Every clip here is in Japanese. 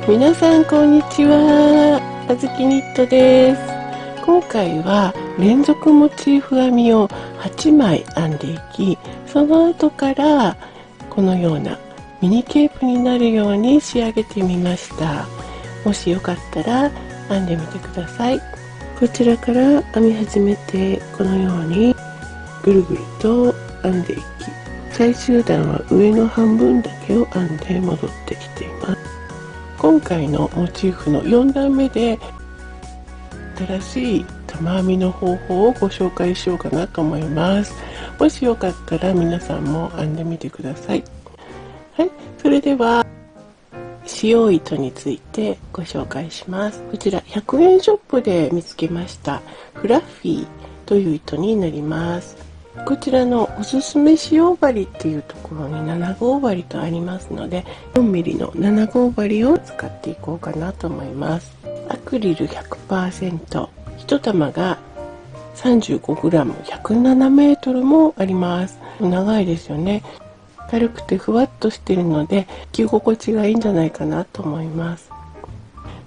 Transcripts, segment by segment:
皆さんこんにちは。あずきニットです。今回は連続モチーフ編みを8枚編んでいき、その後からこのようなミニケープになるように仕上げてみました。もしよかったら編んでみてください。こちらから編み始めて、このようにぐるぐると編んでいき、最終段は上の半分だけを編んで戻ってきています。今回のモチーフの4段目で新しい玉編みの方法をご紹介しようかなと思います。もしよかったら皆さんも編んでみてください。はい、それでは使用糸についてご紹介します。こちら100円ショップで見つけましたフラッフィーという糸になります。こちらのおすすめ使用針っていうところに7号針とありますので、 4mm の7号針を使っていこうかなと思います。アクリル 100%、 1玉が 35g、107 メートルもあります。長いですよね。軽くてふわっとしているので着心地がいいんじゃないかなと思います。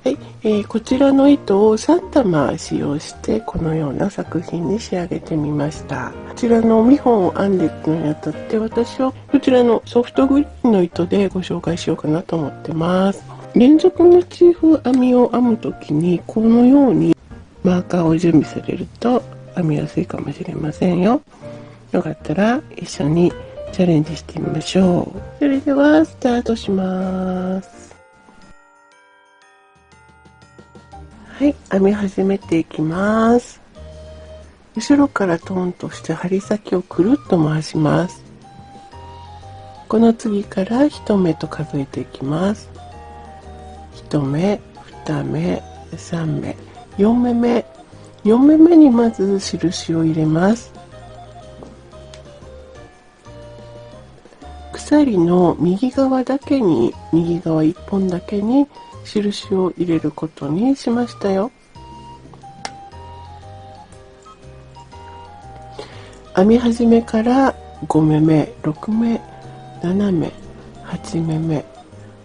はい、こちらの糸を3玉使用してこのような作品に仕上げてみました。こちらの2本を編んでいくのにあたって、私はこちらのソフトグリーンの糸でご紹介しようかなと思ってます。連続モチーフ編みを編むときにこのようにマーカーを準備されると編みやすいかもしれませんよ。よかったら一緒にチャレンジしてみましょう。それではスタートします。はい、編み始めていきます。後ろからトンとして針先をくるっと回します。この次から1目と数えていきます。1目、2目、3目、4目目、4目目にまず印を入れます。鎖の右側だけに、右側1本だけに印を入れることにしましたよ。編み始めから5目目、6目、7目、8目目、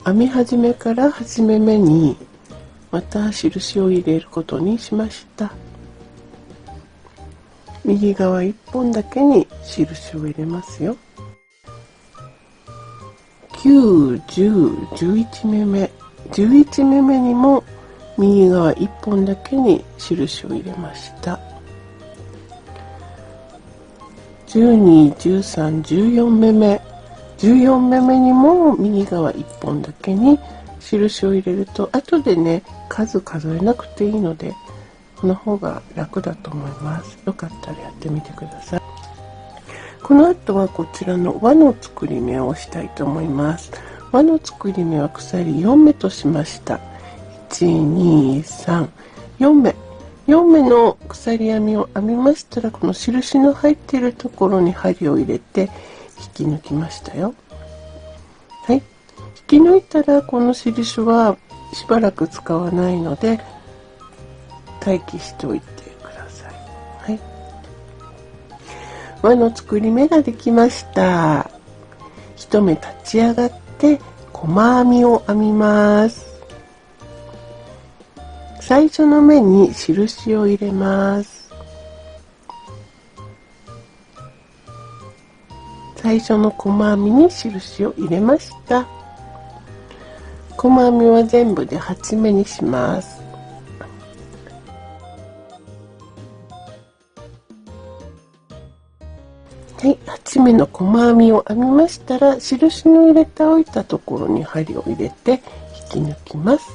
編み始めから8目目にまた印を入れることにしました。右側1本だけに印を入れますよ。9、10、11目目、11目目にも右側1本だけに印を入れました。12、13、14目目、14目目にも右側1本だけに印を入れると、後でね数えなくていいのでこの方が楽だと思います。よかったらやってみてください。この後はこちらの輪の作り目をしたいと思います。輪の作り目は鎖4目としました。1、2、3、4目。4目の鎖編みを編みましたら、この印の入っているところに針を入れて引き抜きましたよ。はい。引き抜いたらこの印はしばらく使わないので待機しておいてください。はい。輪の作り目ができました。1目立ち上がって細編みを編みます。最初の目に印を入れます。最初の細編みに印を入れました。細編みは全部で8目にします。はい、8目の細編みを編みましたら、印の入れておいたところに針を入れて引き抜きます。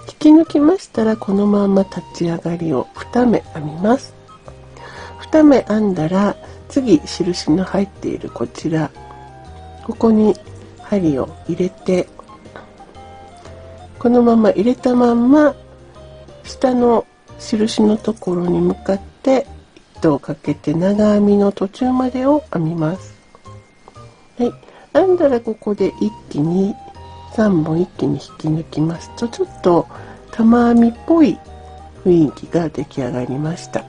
引き抜きましたら、このまま立ち上がりを2目編みます。2目編んだら、次印の入っているこちら、ここに針を入れて、このまま入れたまんま下の印のところに向かって糸をかけて長編みの途中までを編みます。はい、編んだらここで一気に3本一気に引き抜きますと、ちょっと玉編みっぽい雰囲気が出来上がりました。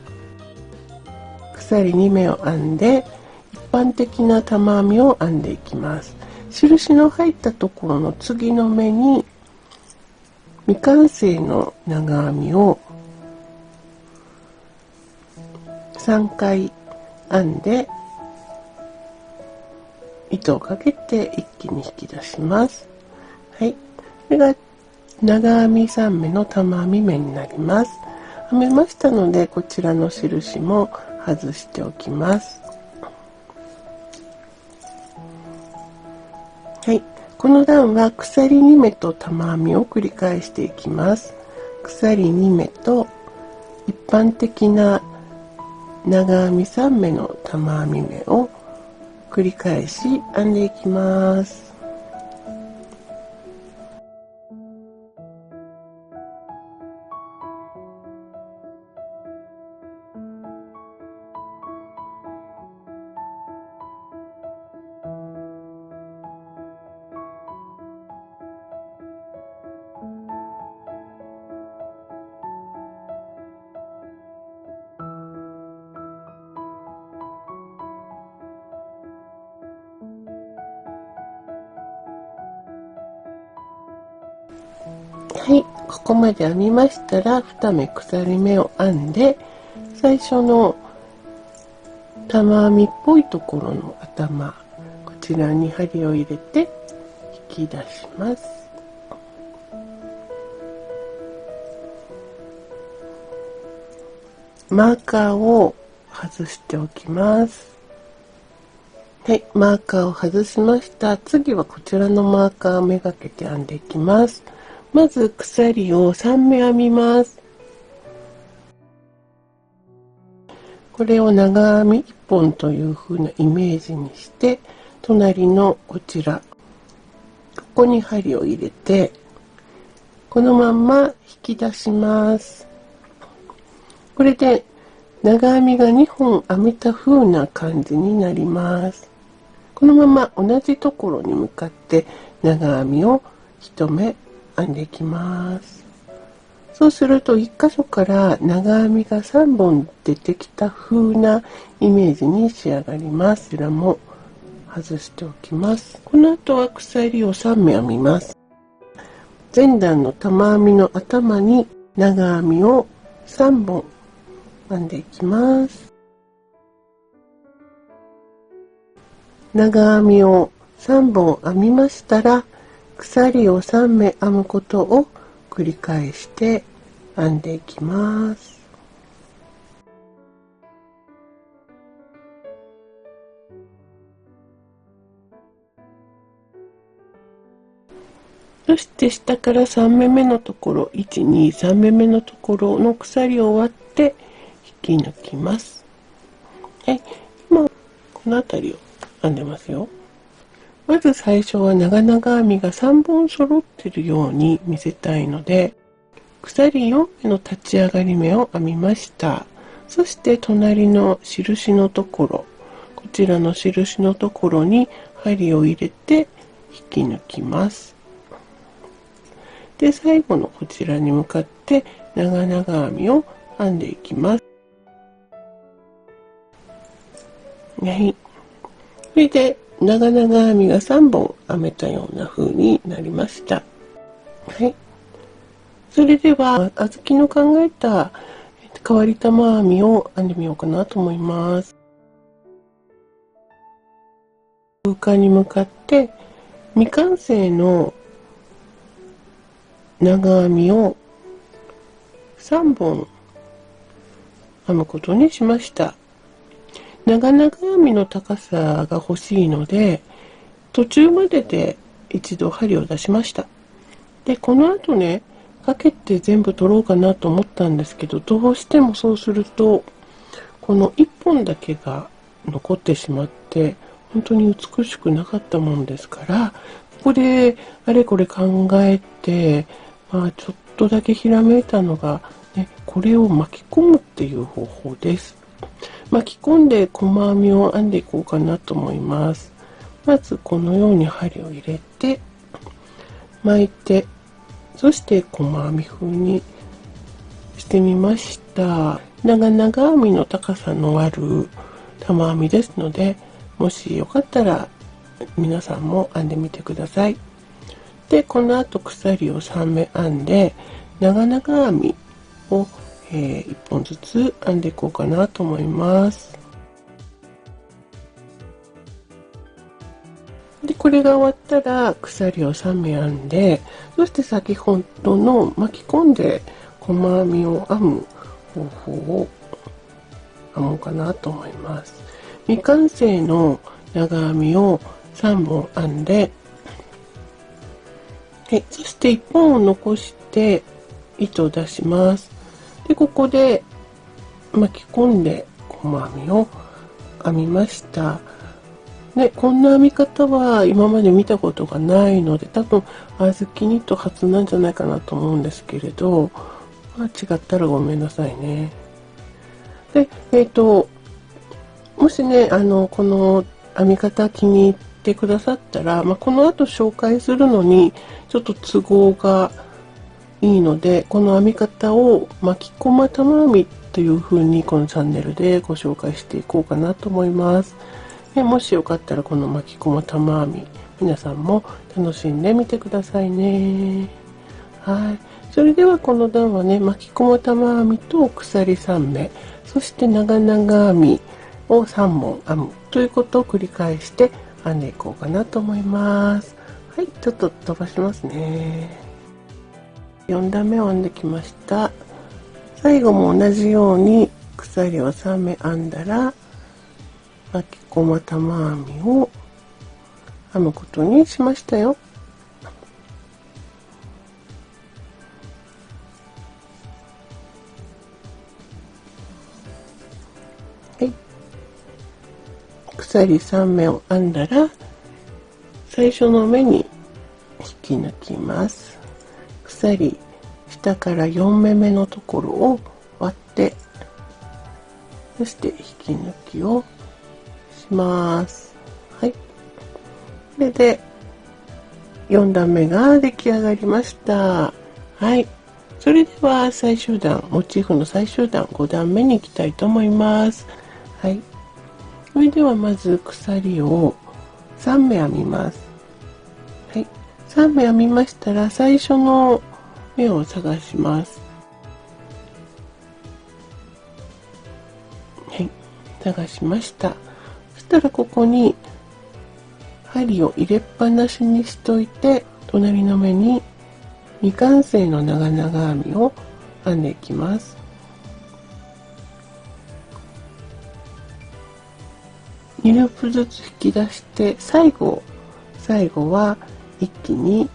鎖2目を編んで一般的な玉編みを編んでいきます。印の入ったところの次の目に未完成の長編みを3回編んで糸をかけて一気に引き出します。はい、これが長編み3目の玉編み目になります。編めましたので、こちらの印も外しておきます。はい、この段は鎖2目と玉編みを繰り返していきます。鎖2目と一般的な長編み3目の玉編み目を繰り返し編んでいきます。はい、ここまで編みましたら2目鎖目を編んで、最初の玉編みっぽいところの頭、こちらに針を入れて引き出します。マーカーを外しておきます。はい、マーカーを外しました。次はこちらのマーカーをめがけて編んでいきます。まず鎖を3目編みます。これを長編み1本という風なイメージにして、隣のこちら、ここに針を入れて、このまんま引き出します。これで長編みが2本編めた風な感じになります。このまま同じところに向かって長編みを1目編んでいきます。そうすると1箇所から長編みが3本出てきた風なイメージに仕上がります。こちらも外しておきます。この後は鎖を3目編みます。前段の玉編みの頭に長編みを3本編んでいきます。長編みを3本編みましたら、鎖を3目編むことを繰り返して編んでいきます。そして下から3目めのところ、1、2、3目めのところの鎖を割って引き抜きます。はい、今この辺りを編んでますよ。まず最初は長々編みが3本揃ってるように見せたいので、鎖4目の立ち上がり目を編みました。そして隣の印のところ、こちらの印のところに針を入れて引き抜きます。で、最後のこちらに向かって長々編みを編んでいきます。はい。それで長々編みが3本編めたような風になりました。はい。それでは、あずきの考えた変わり玉編みを編んでみようかなと思います。空間に向かって未完成の長編みを3本編むことにしました。長々編みの高さが欲しいので、途中までで一度針を出しました。で、この後ね、かけて全部取ろうかなと思ったんですけど、どうしてもそうすると、この1本だけが残ってしまって、本当に美しくなかったもんですから、ここであれこれ考えて、ちょっとだけひらめいたのが、ね、これを巻き込むっていう方法です。巻き込んで細編みを編んでいこうかなと思います。まずこのように針を入れて巻いて、そして細編み風にしてみました。長々編みの高さのある玉編みですので、もしよかったら皆さんも編んでみてください。してこの後鎖を3目編んで、長々編みを、1本ずつ編んでいこうかなと思います。で、これが終わったら鎖を3目編んで、そして先ほどの巻き込んで細編みを編む方法を編もうかなと思います。未完成の長編みを3本編んで、そして1本を残して糸を出します。で、ここで巻き込んで細編みを編みました。で、こんな編み方は今まで見たことがないので、多分小豆ニット初なんじゃないかなと思うんですけれど、違ったらごめんなさいね。で、もしね、この編み方気に入ってくださったら、この後紹介するのにちょっと都合がいいので、この編み方を巻き込ま玉編みという風にこのチャンネルでご紹介していこうかなと思います。もしよかったらこの巻き込ま玉編み、皆さんも楽しんでみてくださいね。はい。それではこの段はね、巻き込ま玉編みと鎖3目、そして長々編みを3本編むということを繰り返して編んでいこうかなと思います。はい、ちょっと飛ばしますね。4段目を編んできました。最後も同じように鎖を3目編んだら、巻き込ま玉編みを編むことにしましたよ。はい。鎖3目を編んだら、最初の目に引き抜きます。鎖下から4目目のところを割って、そして引き抜きをします。はい。これで4段目が出来上がりました。はい。それでは最終段、モチーフの最終段5段目に行きたいと思います。はい。それではまず鎖を3目編みます。はい。3目編みましたら最初の目を探します。はい。探しました。そしたらここに針を入れっぱなしにしといて、隣の目に未完成の長々編みを編んでいきます。2ループずつ引き出して、最後は一気に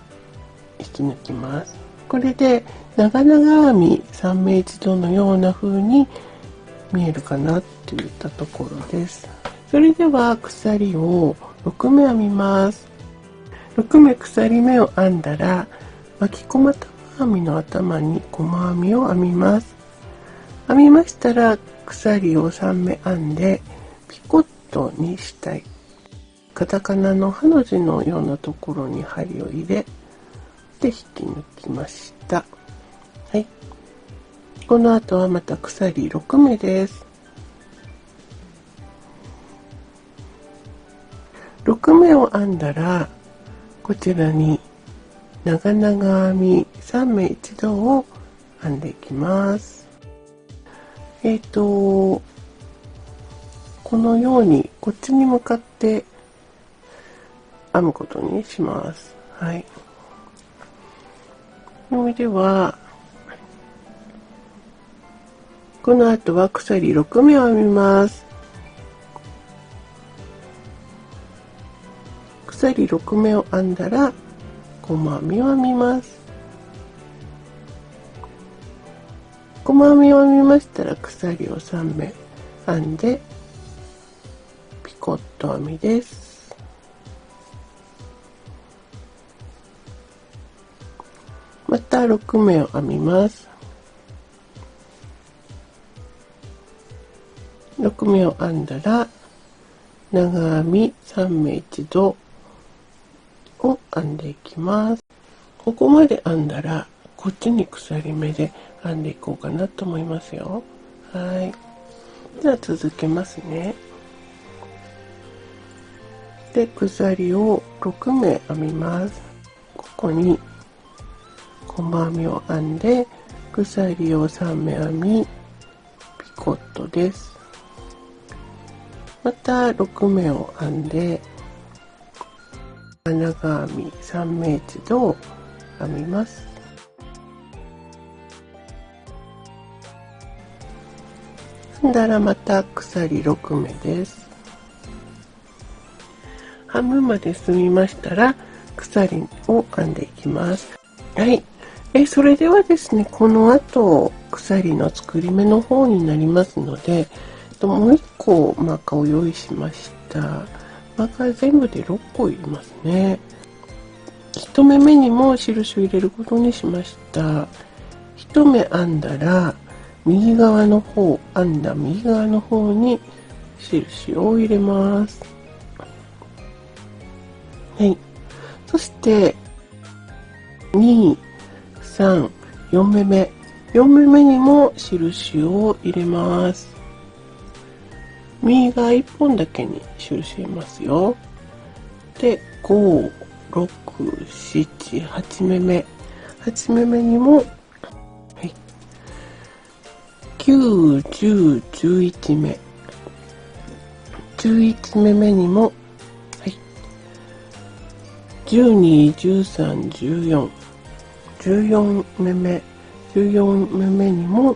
引き抜きます。これで長々編み3目一度のような風に見えるかなっていったところです。それでは鎖を6目編みます。6目鎖目を編んだら、巻き込ま玉編みの頭に細編みを編みます。編みましたら鎖を3目編んでピコットにしたい。カタカナのハの字のようなところに針を入れで引き抜きました。はい。この後はまた鎖6目です。6目を編んだら、こちらに長々編み3目一度を編んでいきます。このようにこっちに向かって編むことにします。はい。それではこの後は鎖6目を編みます。鎖6目を編んだら細編みを編みます。細編みを編みましたら鎖を3目編んでピコット編みです。また6目を編みます。6目を編んだら長編み3目一度を編んでいきます。ここまで編んだらこっちに鎖目で編んでいこうかなと思いますよ。はい。では続けますね。で、鎖を6目編みます。ここに細編みを編んで、鎖を3目編み、ピコットです。また6目を編んで、長編み3目一度を編みます。編んだらまた鎖6目です。半分まで進みましたら鎖を編んでいきます。はい。それではですね、この後鎖の作り目の方になりますので、もう1個マーカーを用意しました。マーカー全部で6個いりますね。1目目にも印を入れることにしました。1目編んだら右側の方、編んだ右側の方に印を入れます。はい。そして2、3、4目目。4目目にも印を入れます。右側1本だけに印入れますよ。で、5、6、7、8目目。8目目にも、はい、9、10、11目。11目目にも、はい、12、13、14。14目目。14目目にも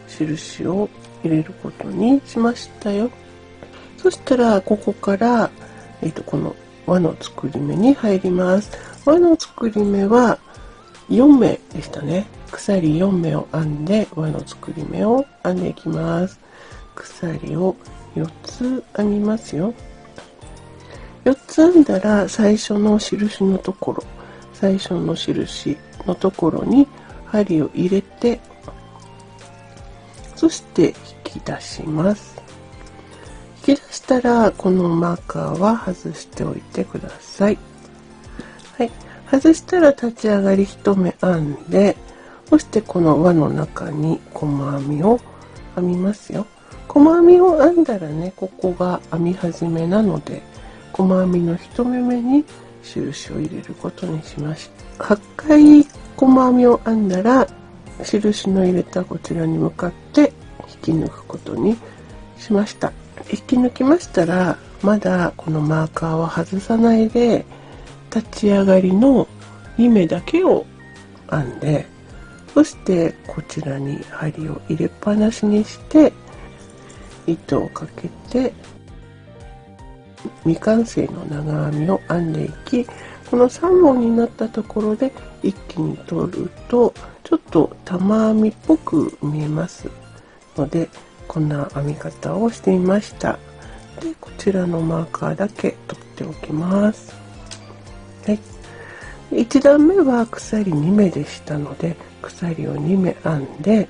印を入れることにしましたよ。そしたら、ここから、この輪の作り目に入ります。輪の作り目は4目でしたね。鎖4目を編んで輪の作り目を編んでいきます。鎖を4つ編みますよ。4つ編んだら最初の印のところ、最初の印のところに針を入れて、そして引き出します。引き出したらこのマーカーは外しておいてください。はい、外したら立ち上がり1目編んで、そしてこの輪の中に細編みを編みますよ。細編みを編んだらね、ここが編み始めなので、細編みの1目目に印を入れることにしました。8回細編みを編んだら、印の入れたこちらに向かって引き抜くことにしました。引き抜きましたら、まだこのマーカーは外さないで、立ち上がりの2目だけを編んで、そしてこちらに針を入れっぱなしにして糸をかけて未完成の長編みを編んでいき、この3本になったところで一気に取るとちょっと玉編みっぽく見えますので、こんな編み方をしてみました。で、こちらのマーカーだけ取っておきます。はい、1段目は鎖2目でしたので、鎖を2目編んで、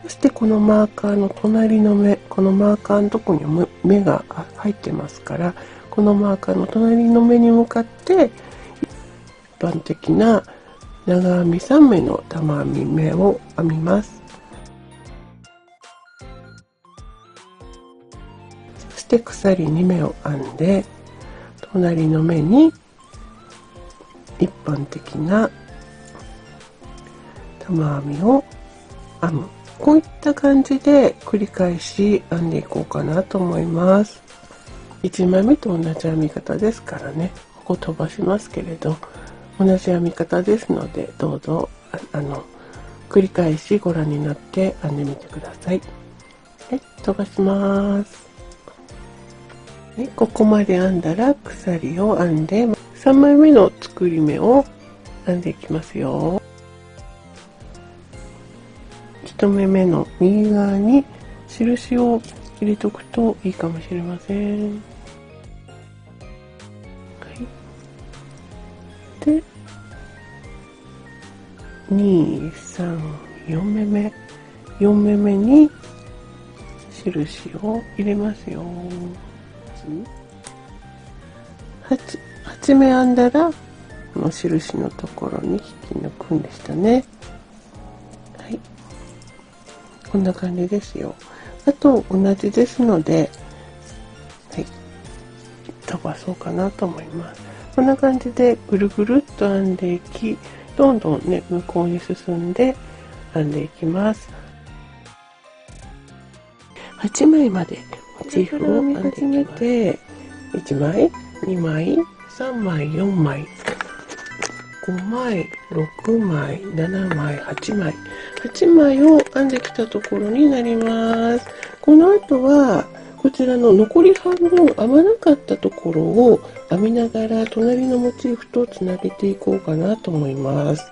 そしてこのマーカーの隣の目、このマーカーのとこに目が入ってますから、このマーカーの隣の目に向かって一般的な長編み3目の玉編み目を編みます。そして鎖2目を編んで、隣の目に一般的な玉編みを編む。こういった感じで繰り返し編んでいこうかなと思います。1枚目と同じ編み方ですからね、ここ飛ばしますけれど、同じ編み方ですので、どうぞ繰り返しご覧になって編んでみてください。はい、飛ばします。はい、ここまで編んだら鎖を編んで、3枚目の作り目を編んでいきますよ。1目目の右側に印を入れておくといいかもしれません。はい、で、2、3、4目目、4目目に印を入れますよ。8目編んだらこの印のところに引き抜くんでしたね。はい、こんな感じですよ。あと同じですので、はい、飛ばそうかなと思います。こんな感じでぐるぐるっと編んでいき、どんどんね向こうに進んで編んでいきます。8枚までモチーフを編んでいきます。1枚、2枚、3枚、4枚、5枚、6枚、7枚、8枚。8枚を編んできたところになります。この後は、こちらの残り半分編まなかったところを編みながら隣のモチーフとつなげていこうかなと思います。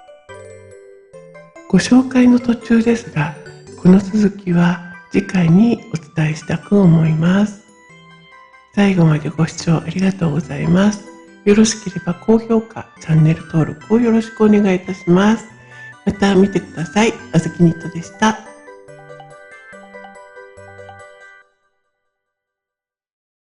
ご紹介の途中ですが、この続きは次回にお伝えしたく思います。最後までご視聴ありがとうございます。よろしければ高評価、チャンネル登録をよろしくお願いいたします。また見てください。あずきニットでした。